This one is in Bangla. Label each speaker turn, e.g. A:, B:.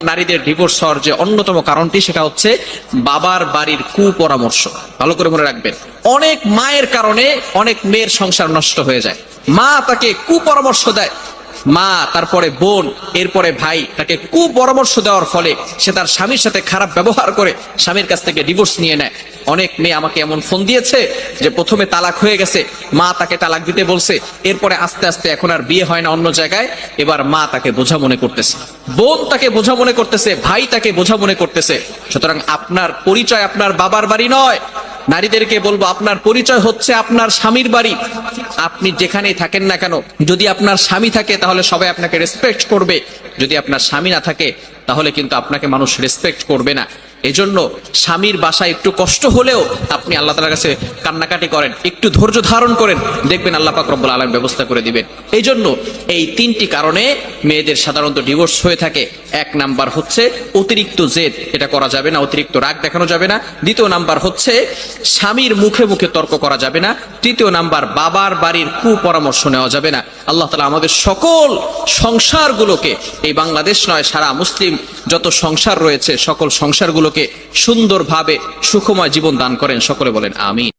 A: নারীদের ডিভোর্স হওয়ার যে অন্যতম কারণটি সেটা হচ্ছে বাবার বাড়ির কুপরামর্শ। ভালো করে মনে রাখবেন, অনেক মায়ের কারণে অনেক মেয়ের সংসার নষ্ট হয়ে যায়। মা তাকে কুপরামর্শ দেয়, মা, তারপরে বোন, এরপরে ভাই তাকে কুপরামর্শ দেওয়ার ফলে সে তার স্বামীর সাথে খারাপ ব্যবহার করে স্বামীর কাছ থেকে ডিভোর্স নিয়ে নেয়। অনেক মেয়ে আমাকে এমন ফোন দিয়েছে যে প্রথমে তালাক হয়ে গেছে, মা তাকে তালাক দিতে বলছে, এরপরে আস্তে আস্তে এখন আর বিয়ে হয় না অন্য জায়গায়, এবার মা তাকে বোঝা মনে করতেছে, বোন তাকে বোঝা মনে করতেছে, ভাই তাকে বোঝা মনে করতেছে। সুতরাং আপনার পরিচয় আপনার বাবার বাড়ি নয়। নারীদেরকে বলবো, আপনার পরিচয় হচ্ছে আপনার স্বামীর বাড়ি। আপনি যেখানেই থাকেন না কেন, যদি আপনার স্বামী থাকে তাহলে সবাই আপনাকে রেসপেক্ট করবে, যদি আপনার স্বামী না থাকে তাহলে কিন্তু আপনাকে মানুষ রেসপেক্ট করবে না। এজন্য স্বামীর বাসায় একটু কষ্ট হলেও আপনি আল্লাহ তাআলার কাছে কান্নাকাটি করেন, একটু ধৈর্য ধারণ করেন, দেখবেন আল্লাহ পাক রব্বুল আলামিন ব্যবস্থা করে দিবেন। এই জন্য এই তিনটি কারণে মেয়েদের সাধারণত ডিভোর্স হয়ে থাকে। এক নাম্বার হচ্ছে অতিরিক্ত জেদ, এটা করা যাবে না, অতিরিক্ত রাগ দেখানো যাবে না। দ্বিতীয় নাম্বার হচ্ছে স্বামীর মুখে মুখে তর্ক করা যাবে না। তৃতীয় নাম্বার, বাবার বাড়ির কুপরামর্শ নেওয়া যাবে না। আল্লাহ তাআলা আমাদের সকল সংসারগুলোকে, এই বাংলাদেশ নয় সারা মুসলিম যত সংসার রয়েছে সকল সংসারগুলোকে সুন্দরভাবে সুখময় জীবন দান করেন। সকলে বলেন আমিন।